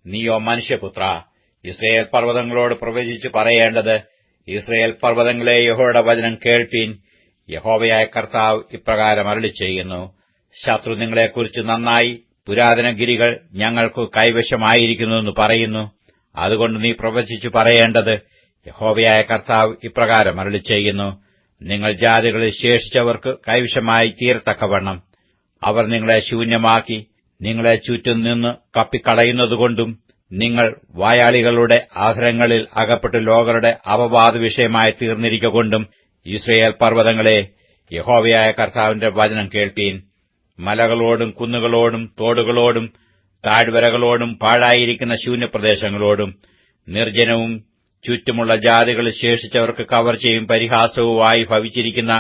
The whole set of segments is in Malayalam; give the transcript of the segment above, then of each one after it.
നീയോ മനുഷ്യപുത്ര, ഇസ്രയേൽ പർവ്വതങ്ങളോട് പ്രവചിച്ചു പറയേണ്ടത്: ഇസ്രയേൽ പർവ്വതങ്ങളെ, യഹോവയുടെ വചനം കേൾപ്പീൻ. യഹോവയായ കർത്താവ് ഇപ്രകാരം അരുളിച്ചെയ്യുന്നു: ശത്രു നിങ്ങളെക്കുറിച്ച് നന്നായി പുരാതന ഗിരികൾ ഞങ്ങൾക്കു കൈവശമായിരിക്കുന്നുവെന്ന് പറയുന്നു. അതുകൊണ്ട് നീ പ്രവചിച്ചു പറയേണ്ടത്: യഹോവയായ കർത്താവ് ഇപ്രകാരം അരുളിച്ചെയ്യുന്നു: നിങ്ങൾ ജാതികളിൽ ശേഷിച്ചവർക്ക് കൈവശമായി തീരത്തക്കവണ്ണം അവർ നിങ്ങളെ ശൂന്യമാക്കി നിങ്ങളെ ചുറ്റും നിന്ന് കപ്പിക്കളയുന്നതുകൊണ്ടും നിങ്ങൾ വായാളികളുടെ അധരങ്ങളിൽ അകപ്പെട്ട് ലോകരുടെ അപവാദ വിഷയമായി തീർന്നിരിക്കൊണ്ടും, ഇസ്രയേൽ പർവ്വതങ്ങളെ, യഹോവയായ കർത്താവിന്റെ വചനം കേൾപ്പീൻ. മലകളോടും കുന്നുകളോടും തോടുകളോടും താഴ്വരകളോടും പാഴായിരിക്കുന്ന ശൂന്യപ്രദേശങ്ങളോടും നിർജ്ജനവും ചുറ്റുമുള്ള ജാതികളിൽ ശേഷിച്ചവർക്ക് കവർച്ചയും പരിഹാസവുമായി ഭവിച്ചിരിക്കുന്ന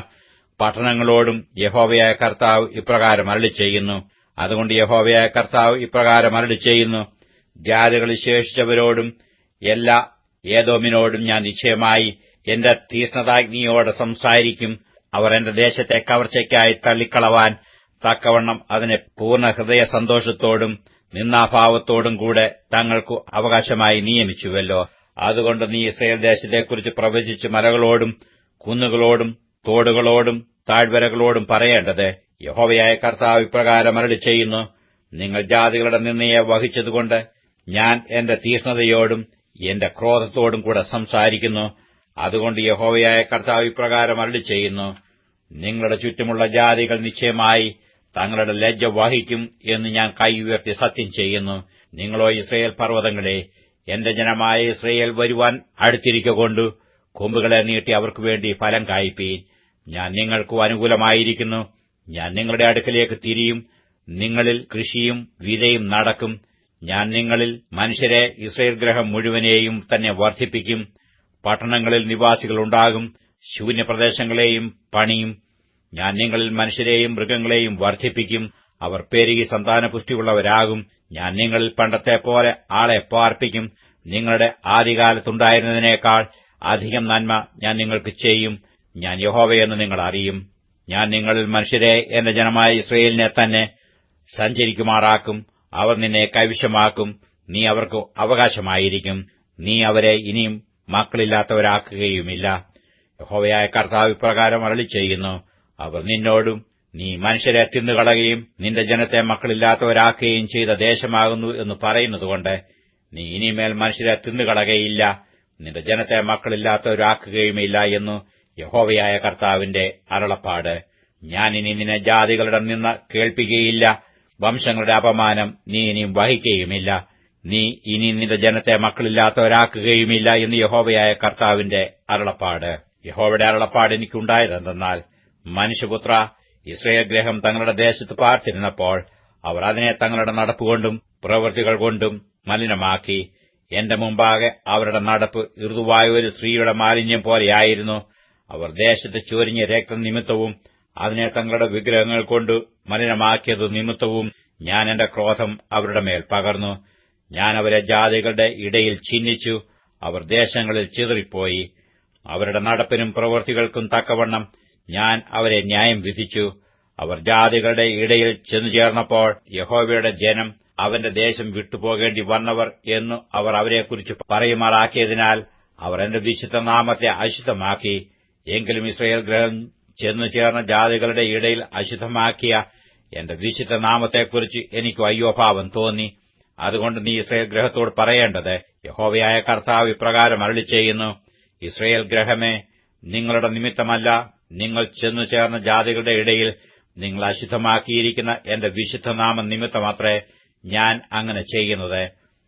പട്ടണങ്ങളോടും യഹോവയായ കർത്താവ് ഇപ്രകാരം അരുളിച്ചെയ്യുന്നു. അതുകൊണ്ട് യഹോവയായ കർത്താവ് ഇപ്രകാരം അരുളിച്ചെയ്യുന്നു: ജാതികളിൽ ശേഷിച്ചവരോടും എല്ലാ ഏദോമിനോടും ഞാൻ നിശ്ചയമായി എന്റെ തീക്ഷ്ണതാഗ്നിയോടെ സംസാരിക്കും. അവർ എന്റെ ദേശത്തെ കവർച്ചയ്ക്കായി തള്ളിക്കളവാൻ തക്കവണ്ണം അതിനെ പൂർണ്ണ ഹൃദയ സന്തോഷത്തോടും നിന്ദാഭാവത്തോടും കൂടെ തങ്ങൾക്കു അവകാശമായി നിയമിച്ചുവല്ലോ. അതുകൊണ്ട് നീ ഇസ്രയേൽ ദേശത്തെക്കുറിച്ച് പ്രവചിച്ച് മലകളോടും കുന്നുകളോടും തോടുകളോടും താഴ്വരകളോടും പറയേണ്ടത്: യഹോവയായ കർത്താവ് ഇപ്രകാരം അരുളിച്ചെയ്യുന്നു: നിങ്ങൾ ജാതികളുടെ നിന്ദയെ വഹിച്ചതുകൊണ്ട് ഞാൻ എന്റെ തീക്ഷ്ണതയോടും എന്റെ ക്രോധത്തോടും കൂടെ സംസാരിക്കുന്നു. അതുകൊണ്ട് യഹോവയായ കർത്താവ് ഇപ്രകാരം അരുളിച്ചെയ്യുന്നു: നിങ്ങളുടെ ചുറ്റുമുള്ള ജാതികൾ നിശ്ചയമായി തങ്ങളുടെ ലജ്ജ വഹിക്കും എന്ന് ഞാൻ കൈ ഉയർത്തി സത്യം ചെയ്യുന്നു. നിങ്ങളോ ഇസ്രയേൽ പർവ്വതങ്ങളെ, എന്റെ ജനമായ ഇസ്രയേൽ വരുവാൻ അടുത്തിരിക്കൊണ്ടു കൊമ്പുകളെ നീട്ടി അവർക്കു വേണ്ടി ഫലം കായ്പീൻ. ഞാൻ നിങ്ങൾക്ക് അനുകൂലമായിരിക്കുന്നു. ഞാൻ നിങ്ങളുടെ അടുക്കലേക്ക് തിരിയും. നിങ്ങളിൽ കൃഷിയും വിതയും നടക്കും. ഞാൻ നിങ്ങളിൽ മനുഷ്യരെ, ഇസ്രയേൽ ഗൃഹം മുഴുവനെയും തന്നെ വർദ്ധിപ്പിക്കും. പട്ടണങ്ങളിൽ നിവാസികളുണ്ടാകും, ശൂന്യപ്രദേശങ്ങളെയും പണിയും. ഞാൻ നിങ്ങളിൽ മനുഷ്യരെയും മൃഗങ്ങളെയും വർദ്ധിപ്പിക്കും. അവർ പെരുകി സന്താനപുഷ്ടിയുള്ളവരാകും. ഞാൻ നിങ്ങളിൽ പണ്ടത്തെ പോലെ ആളെ പാർപ്പിക്കും. നിങ്ങളുടെ ആദ്യകാലത്തുണ്ടായിരുന്നതിനേക്കാൾ അധികം നന്മ ഞാൻ നിങ്ങൾക്ക് ചെയ്യും. ഞാൻ യഹോവയെന്ന് നിങ്ങൾ അറിയും. ഞാൻ നിങ്ങളിൽ മനുഷ്യരെ, എന്റെ ജനമായ ഇസ്രയേലിനെ തന്നെ സഞ്ചരിക്കുമാറാക്കും. അവർ നിന്നെ കൈവശമാക്കും. നീ അവർക്ക് അവകാശമായിരിക്കും. നീ അവരെ ഇനിയും മക്കളില്ലാത്തവരാക്കുകയുമില്ല. യഹോവയായ കർത്താവ് ഇപ്രകാരം അരുളിച്ചെയ്യുന്നു: അവർ നിന്നോടും നീ മനുഷ്യരെ തിന്നുകളയുകയും നിന്റെ ജനത്തെ മക്കളില്ലാത്തവരാക്കുകയും ചെയ്ത ദേശമാകുന്നു എന്ന് പറയുന്നതുകൊണ്ട് നീ ഇനിമേൽ മനുഷ്യരെ തിന്നുകളകയില്ല, നിന്റെ ജനത്തെ മക്കളില്ലാത്തവരാക്കുകയുമില്ല എന്നു യഹോവയായ കർത്താവിന്റെ അരുളപ്പാട്. ഞാൻ ഇനി നിന്നെ ജാതികളുടെ നിന്ന് കേൾപ്പിക്കുകയില്ല. വംശങ്ങളുടെ അപമാനം നീ ഇനിയും വഹിക്കുകയുമില്ല. നീ ഇനി നിന്റെ ജനത്തെ മക്കളില്ലാത്തവരാക്കുകയുമില്ല എന്ന് യഹോവയായ കർത്താവിന്റെ അരുളപ്പാട്. യഹോവയുടെ അരുളപ്പാട് എനിക്കുണ്ടായതെന്തെന്നാൽ, മനുഷ്യപുത്ര, ഇസ്രയേൽ ഗൃഹം തങ്ങളുടെ ദേശത്ത് പാർത്തിരുന്നപ്പോൾ അവർ അതിനെ തങ്ങളുടെ നടപ്പുകൊണ്ടും പ്രവൃത്തികൾ കൊണ്ടും മലിനമാക്കി. എന്റെ മുമ്പാകെ അവരുടെ നടപ്പ് ഋതുവായ ഒരു സ്ത്രീയുടെ മാലിന്യം പോലെയായിരുന്നു. അവർ ദേശത്ത് ചൊരിഞ്ഞ രക്തനിമിത്തവും അതിനെ തങ്ങളുടെ വിഗ്രഹങ്ങൾ കൊണ്ട് മലിനമാക്കിയത് നിമിത്തവും ഞാൻ എന്റെ ക്രോധം അവരുടെ മേൽ പകർന്നു. ഞാൻ അവരെ ജാതികളുടെ ഇടയിൽ ചിഹ്നിച്ചു. അവർ ദേശങ്ങളിൽ ചിതറിപ്പോയി. അവരുടെ നടപ്പിനും പ്രവൃത്തികൾക്കും തക്കവണ്ണം ഞാൻ അവരെ ന്യായം വിധിച്ചു. അവർ ജാതികളുടെ ഇടയിൽ ചെന്നുചേർന്നപ്പോൾ യഹോവയുടെ ജനം അവന്റെ ദേശം വിട്ടുപോകേണ്ടി വന്നവർ എന്നു അവർ അവരെക്കുറിച്ച് പറയുമാറാക്കിയതിനാൽ അവർ എന്റെ വിശുദ്ധനാമത്തെ അശുദ്ധമാക്കി. എങ്കിലും ഇസ്രയേൽ ഗൃഹം ചെന്നുചേർന്ന ജാതികളുടെ ഇടയിൽ അശുദ്ധമാക്കിയ എന്റെ വിശുദ്ധനാമത്തെക്കുറിച്ച് എനിക്ക് അയ്യോഭാവം തോന്നി. അതുകൊണ്ട് നീ ഇസ്രയേൽ ഗൃഹത്തോട് പറയേണ്ടത്: യഹോവയായ കർത്താവ് ഇപ്രകാരം അരുളിച്ചെയ്യുന്നു: ഇസ്രയേൽ ഗൃഹമേ, നിങ്ങളുടെ നിമിത്തമല്ല, നിങ്ങൾ ചെന്നുചേർന്ന ജാതികളുടെ ഇടയിൽ നിങ്ങൾ അശുദ്ധമാക്കിയിരിക്കുന്ന എന്റെ വിശുദ്ധനാമം നിമിത്തമത്രേ ഞാൻ അങ്ങനെ ചെയ്യുന്നത്.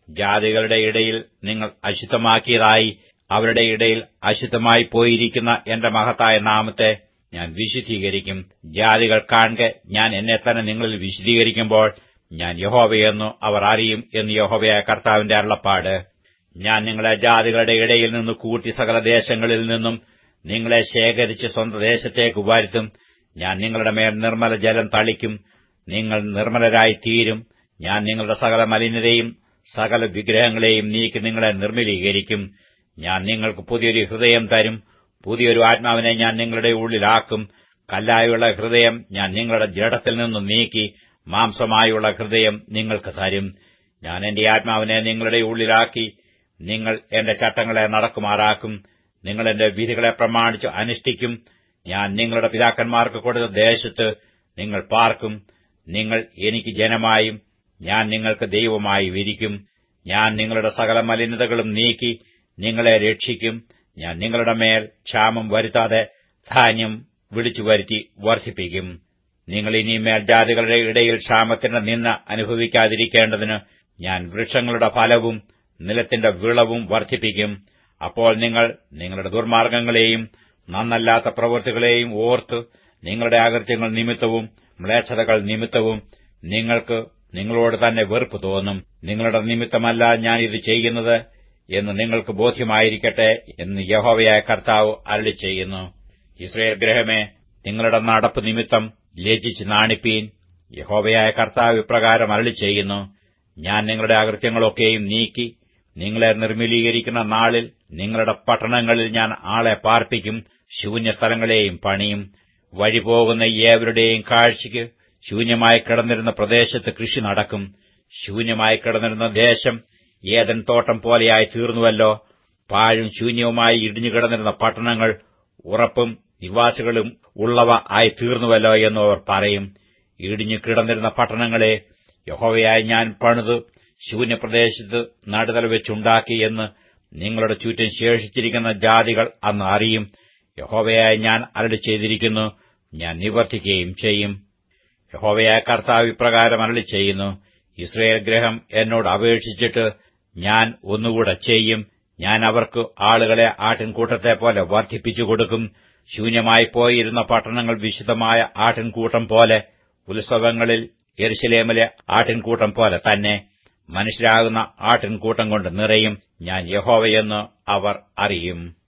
ജാതികളുടെ ഇടയിൽ നിങ്ങൾ അശുദ്ധമാക്കിയതായി അവരുടെ ഇടയിൽ അശുദ്ധമായി പോയിരിക്കുന്ന എന്റെ മഹത്തായ നാമത്തെ ഞാൻ വിശുദ്ധീകരിക്കും. ജാതികൾ കാണെ ഞാൻ എന്നെ തന്നെ നിങ്ങളിൽ വിശദീകരിക്കുമ്പോൾ ഞാൻ യഹോവയെന്നു അവർ അറിയും എന്ന് യഹോവയായ കർത്താവിന്റെ അരുളപ്പാട്. ഞാൻ നിങ്ങളെ ജാതികളുടെ ഇടയിൽ നിന്ന് കൂട്ടി സകല ദേശങ്ങളിൽ നിന്നും നിങ്ങളെ ശേഖരിച്ച് സ്വന്തം ദേശത്തേക്ക് വരുത്തും. ഞാൻ നിങ്ങളുടെ മേൽ നിർമ്മല ജലം തളിക്കും. നിങ്ങൾ നിർമ്മലരായി തീരും. ഞാൻ നിങ്ങളുടെ സകല മലിനതയും സകല വിഗ്രഹങ്ങളെയും നീക്കി നിങ്ങളെ നിർമ്മലീകരിക്കും. ഞാൻ നിങ്ങൾക്ക് പുതിയൊരു ഹൃദയം തരും. പുതിയൊരു ആത്മാവിനെ ഞാൻ നിങ്ങളുടെ ഉള്ളിലാക്കും. കല്ലായുള്ള ഹൃദയം ഞാൻ നിങ്ങളുടെ ജഡത്തിൽ നിന്നും നീക്കി മാംസമായുള്ള ഹൃദയം നിങ്ങൾക്ക് തരും. ഞാൻ എന്റെ ആത്മാവിനെ നിങ്ങളുടെ ഉള്ളിലാക്കി നിങ്ങൾ എന്റെ ചട്ടങ്ങളെ നടക്കുമാറാക്കും. നിങ്ങൾ എന്റെ വിധികളെ പ്രമാണിച്ച് അനുഷ്ഠിക്കും. ഞാൻ നിങ്ങളുടെ പിതാക്കന്മാർക്ക് കൊടുത്ത ദേശത്ത് നിങ്ങൾ പാർക്കും. നിങ്ങൾ എനിക്ക് ജനമായും ഞാൻ നിങ്ങൾക്ക് ദൈവമായി വിരിക്കും. ഞാൻ നിങ്ങളുടെ സകല മലിനതകളും നീക്കി നിങ്ങളെ രക്ഷിക്കും. ഞാൻ നിങ്ങളുടെ മേൽ ക്ഷാമം വരുത്താതെ ധാന്യം വിളിച്ചു വരുത്തി വർദ്ധിപ്പിക്കും. നിങ്ങൾ ഇനിമേൽ ജാതികളുടെ ഇടയിൽ ക്ഷാമത്തിന്റെ നിന്ന അനുഭവിക്കാതിരിക്കേണ്ടതിന് ഞാൻ വൃക്ഷങ്ങളുടെ ഫലവും നിലത്തിന്റെ വിളവും വർദ്ധിപ്പിക്കും. അപ്പോൾ നിങ്ങൾ നിങ്ങളുടെ ദുർമാർഗ്ഗങ്ങളെയും നന്നല്ലാത്ത പ്രവൃത്തികളെയും ഓർത്ത് നിങ്ങളുടെ അകൃത്യങ്ങൾ നിമിത്തവും മ്ലേച്ഛതകൾ നിമിത്തവും നിങ്ങൾക്ക് നിങ്ങളോട് തന്നെ വെറുപ്പ് തോന്നും. നിങ്ങളുടെ നിമിത്തമല്ല ഞാൻ ഇത് ചെയ്യുന്നത് എന്ന് നിങ്ങൾക്ക് ബോധ്യമായിരിക്കട്ടെ എന്ന് യഹോവയായ കർത്താവ് അരുളിച്ചെയ്യുന്നു. യിസ്രായേൽ ഗൃഹമേ, നിങ്ങളുടെ നടപ്പ് നിമിത്തം ലജ്ജിച്ച് നാണിപ്പീൻ. യഹോവയായ കർത്താവ് ഇപ്രകാരം അരുളിച്ചെയ്യുന്നു. ഞാൻ നിങ്ങളുടെ അകൃത്യങ്ങളൊക്കെയും നീക്കി നിങ്ങളെ നിർമ്മലീകരിക്കുന്ന നാളിൽ നിങ്ങളുടെ പട്ടണങ്ങളിൽ ഞാൻ ആളെ പാർപ്പിക്കും. ശൂന്യസ്ഥലങ്ങളെയും പണിയും. വഴിപോകുന്ന ഏവരുടെയും കാഴ്ചയ്ക്ക് ശൂന്യമായി കിടന്നിരുന്ന പ്രദേശത്ത് കൃഷി നടക്കും. ശൂന്യമായി കിടന്നിരുന്ന ദേശം ഏദൻ തോട്ടം പോലെയായി തീർന്നുവല്ലോ. പാഴും ശൂന്യവുമായി ഇടിഞ്ഞുകിടന്നിരുന്ന പട്ടണങ്ങൾ ഉറപ്പും നിവാസികളും ഉള്ളവ ആയി തീർന്നുവല്ലോ എന്ന് അവർ പറയും. ഇടിഞ്ഞു കിടന്നിരുന്ന പട്ടണങ്ങളെ യഹോവയായി ഞാൻ പണിത് ശൂന്യപ്രദേശത്ത് നടുതല വെച്ചുണ്ടാക്കി എന്ന് നിങ്ങളുടെ ചുറ്റും ശേഷിച്ചിരിക്കുന്ന ജാതികൾ അന്ന് അറിയും. യഹോവയായി ഞാൻ അരുളിച്ചെയ്തിരിക്കുന്നു, ഞാൻ നിവർത്തിക്കുകയും ചെയ്യും. യഹോവയായ കർത്താവ് ഇപ്രകാരം അരുളിച്ചെയ്യുന്നു. യിസ്രായേൽ ഗൃഹം എന്നോട് അപേക്ഷിച്ചിട്ട് ഞാൻ ഒന്നുകൂടെ ചെയ്യും. ഞാൻ അവർക്ക് ആളുകളെ ആട്ടിൻകൂട്ടത്തെപ്പോലെ വർദ്ധിപ്പിച്ചു കൊടുക്കും. ശൂന്യമായി പോയിരുന്ന പട്ടണങ്ങൾ വിശുദ്ധമായ ആട്ടിൻകൂട്ടം പോലെ, ഉത്സവങ്ങളിൽ യെരൂശലേമിലെ ആട്ടിൻകൂട്ടം പോലെ തന്നെ മനുഷ്യരാകുന്ന ആട്ടിൻകൂട്ടം കൊണ്ട് നിറയും. ഞാൻ യഹോവയെന്ന് അവർ അറിയും.